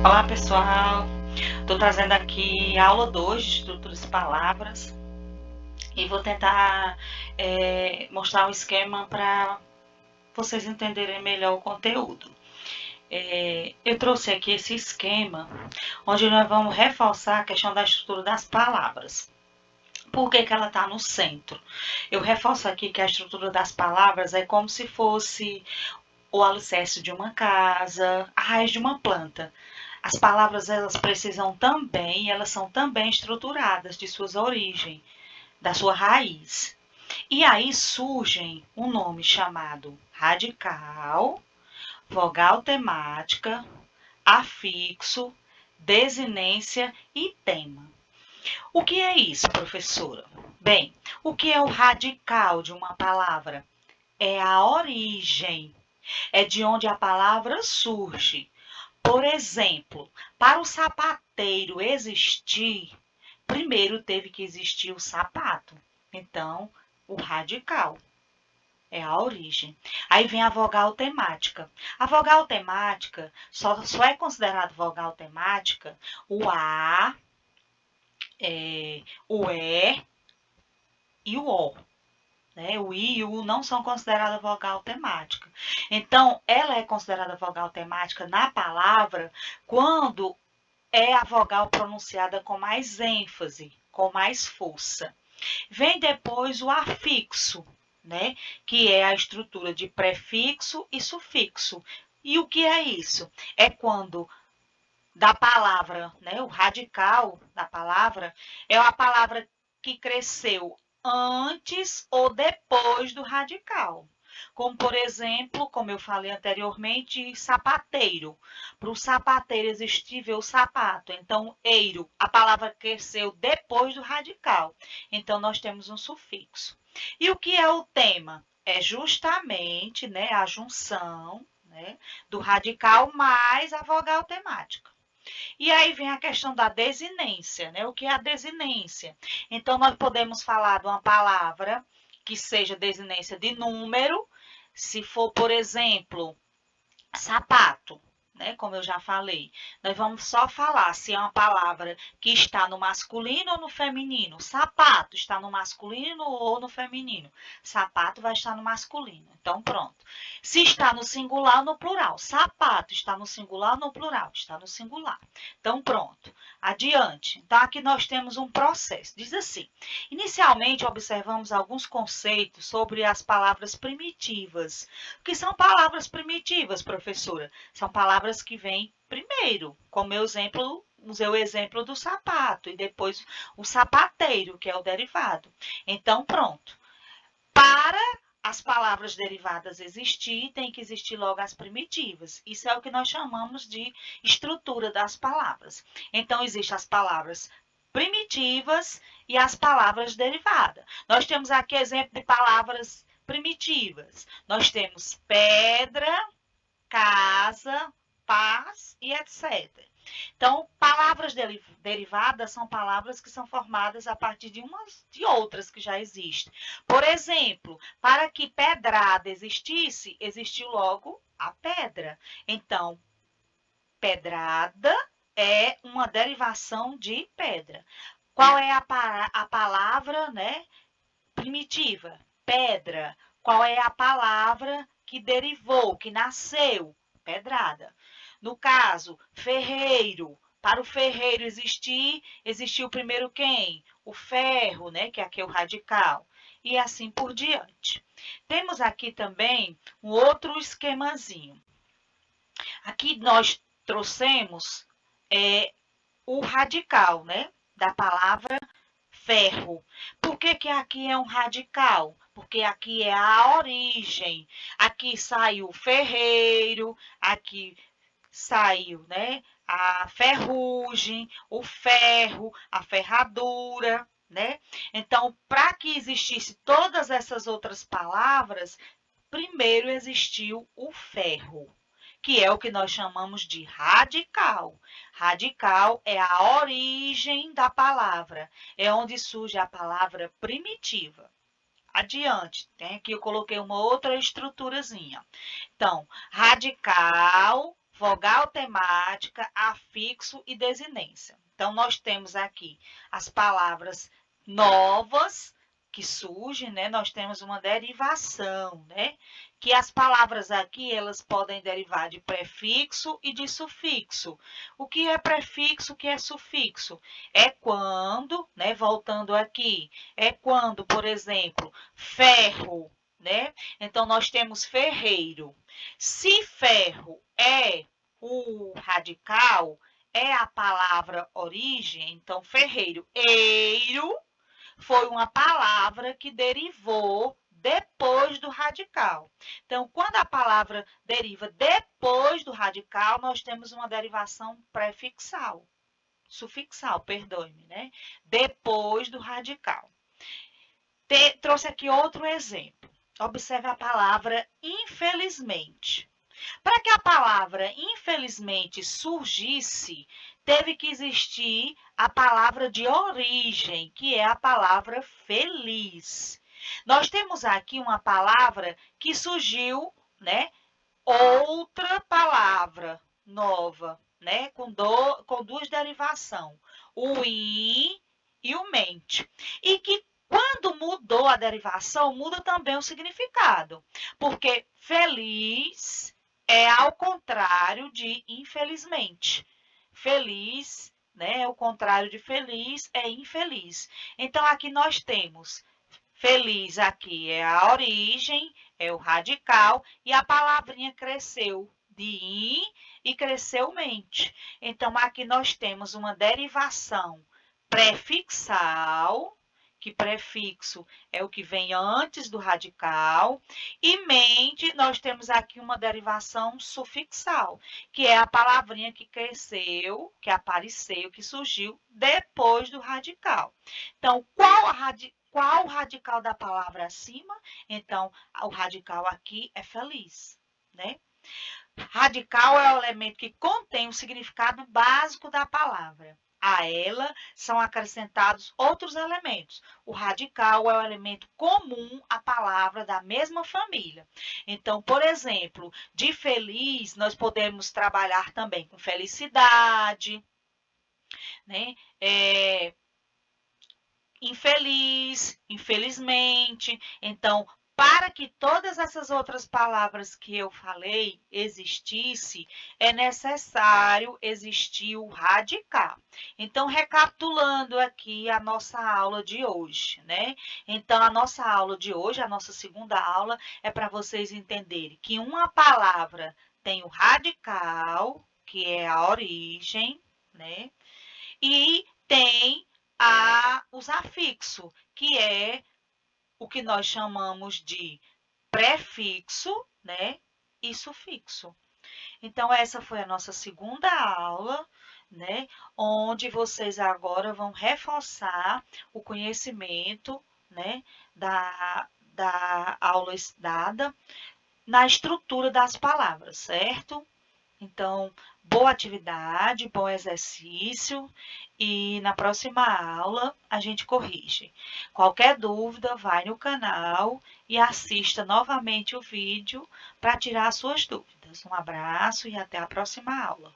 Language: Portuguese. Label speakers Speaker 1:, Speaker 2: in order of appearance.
Speaker 1: Olá pessoal, estou trazendo aqui a aula 2 de estruturas de palavras e vou tentar mostrar o esquema para vocês entenderem melhor o conteúdo. Eu trouxe aqui esse esquema onde nós vamos reforçar a questão da estrutura das palavras. Por que ela está no centro? Eu reforço aqui que a estrutura das palavras é como se fosse o alicerce de uma casa, a raiz de uma planta. As palavras elas precisam também, elas são também estruturadas de suas origens, da sua raiz. E aí surgem um nome chamado radical, vogal temática, afixo, desinência e tema. O que é isso, professora? Bem, o que é o radical de uma palavra? É a origem, é de onde a palavra surge. Por exemplo, para o sapateiro existir, primeiro teve que existir o sapato. Então, o radical é a origem. Aí vem a vogal temática. A vogal temática só é considerado vogal temática o A, o E e o O. Né? O I e o U não são consideradas vogal temática. Então, ela é considerada vogal temática na palavra quando é a vogal pronunciada com mais ênfase, com mais força. Vem depois o afixo, né? Que é a estrutura de prefixo e sufixo. E o que é isso? É quando da palavra, né? O radical da palavra é a palavra que cresceu antes ou depois do radical. Como, por exemplo, como eu falei anteriormente, sapateiro. Para o sapateiro existir, veio o sapato. Então, eiro, a palavra cresceu depois do radical. Então, nós temos um sufixo. E o que é o tema? É justamente, né, a junção, né, do radical mais a vogal temática. E aí vem a questão da desinência, né? O que é a desinência? Então, nós podemos falar de uma palavra que seja desinência de número, se for, por exemplo, sapato, né? Como eu já falei. Nós vamos só falar se é uma palavra que está no masculino ou no feminino. Sapato está no masculino ou no feminino. Sapato vai estar no masculino. Então, pronto. Se está no singular ou no plural. Sapato está no singular ou no plural? Está no singular. Então, pronto. Adiante. Então, aqui nós temos um processo. Diz assim: inicialmente, observamos alguns conceitos sobre as palavras primitivas. O que são palavras primitivas, professora? São palavras que vêm primeiro, como usei o exemplo do sapato e depois o sapateiro, que é o derivado. Então, pronto. Para as palavras derivadas existir, tem que existir logo as primitivas. Isso é o que nós chamamos de estrutura das palavras. Então, existem as palavras primitivas e as palavras derivadas. Nós temos aqui exemplo de palavras primitivas. Nós temos pedra, casa, paz e etc. Então, palavras derivadas são palavras que são formadas a partir de umas de outras que já existem. Por exemplo, para que pedrada existisse, existiu logo a pedra. Então, pedrada é uma derivação de pedra. Qual é a palavra, né, primitiva? Pedra. Qual é a palavra que derivou, que nasceu? Pedrada. No caso, ferreiro. Para o ferreiro existir, existiu primeiro quem? O ferro, né? Que aqui é o radical. E assim por diante. Temos aqui também um outro esquemazinho. Aqui nós trouxemos o radical, né? Da palavra ferro. Por que, que aqui é um radical? Porque aqui é a origem. Aqui saiu o ferreiro, aqui saiu, né, a ferrugem, o ferro, a ferradura, né? Então, para que existisse todas essas outras palavras, primeiro existiu o ferro, que é o que nós chamamos de radical. Radical é a origem da palavra, é onde surge a palavra primitiva. Adiante, tem aqui eu coloquei uma outra estruturazinha. Então, radical, vogal temática, afixo e desinência. Então, nós temos aqui as palavras novas que surgem, né? Nós temos uma derivação, né? Que as palavras aqui, elas podem derivar de prefixo e de sufixo. O que é prefixo, o que é sufixo? É quando, né? Voltando aqui, é quando, por exemplo, ferro, né? Então, nós temos ferreiro. Se ferro é o radical, é a palavra origem, então ferreiro. Eiro foi uma palavra que derivou depois do radical. Então, quando a palavra deriva depois do radical, nós temos uma derivação prefixal, sufixal, perdoe-me, né? Depois do radical. Trouxe aqui outro exemplo. Observe a palavra infelizmente. Para que a palavra infelizmente surgisse, teve que existir a palavra de origem, que é a palavra feliz. Nós temos aqui uma palavra que surgiu, né? Outra palavra nova, né? Com duas derivações, o in e o mente. E que quando mudou a derivação, muda também o significado. Porque feliz é ao contrário de infelizmente. Feliz, né? O contrário de feliz é infeliz. Então, aqui nós temos feliz, aqui é a origem, é o radical, e a palavrinha cresceu de in e cresceu mente. Então, aqui nós temos uma derivação prefixal, que prefixo é o que vem antes do radical, e mente, nós temos aqui uma derivação sufixal, que é a palavrinha que cresceu, que apareceu, que surgiu depois do radical. Então, qual o radical da palavra acima? Então, o radical aqui é feliz, né? Radical é o elemento que contém o significado básico da palavra. A ela são acrescentados outros elementos. O radical é o elemento comum à palavra da mesma família. Então, por exemplo, de feliz, nós podemos trabalhar também com felicidade, né? Infeliz, infelizmente. Então, para que todas essas outras palavras que eu falei existisse, é necessário existir o radical. Então, recapitulando aqui a nossa aula de hoje, né? Então, a nossa aula de hoje, a nossa segunda aula, é para vocês entenderem que uma palavra tem o radical, que é a origem, né? E tem os afixos, que é o que nós chamamos de prefixo, né? E sufixo. Então, essa foi a nossa segunda aula, né? Onde vocês agora vão reforçar o conhecimento, né? Da aula estudada na estrutura das palavras, certo? Então, boa atividade, bom exercício e na próxima aula a gente corrige. Qualquer dúvida, vai no canal e assista novamente o vídeo para tirar as suas dúvidas. Um abraço e até a próxima aula.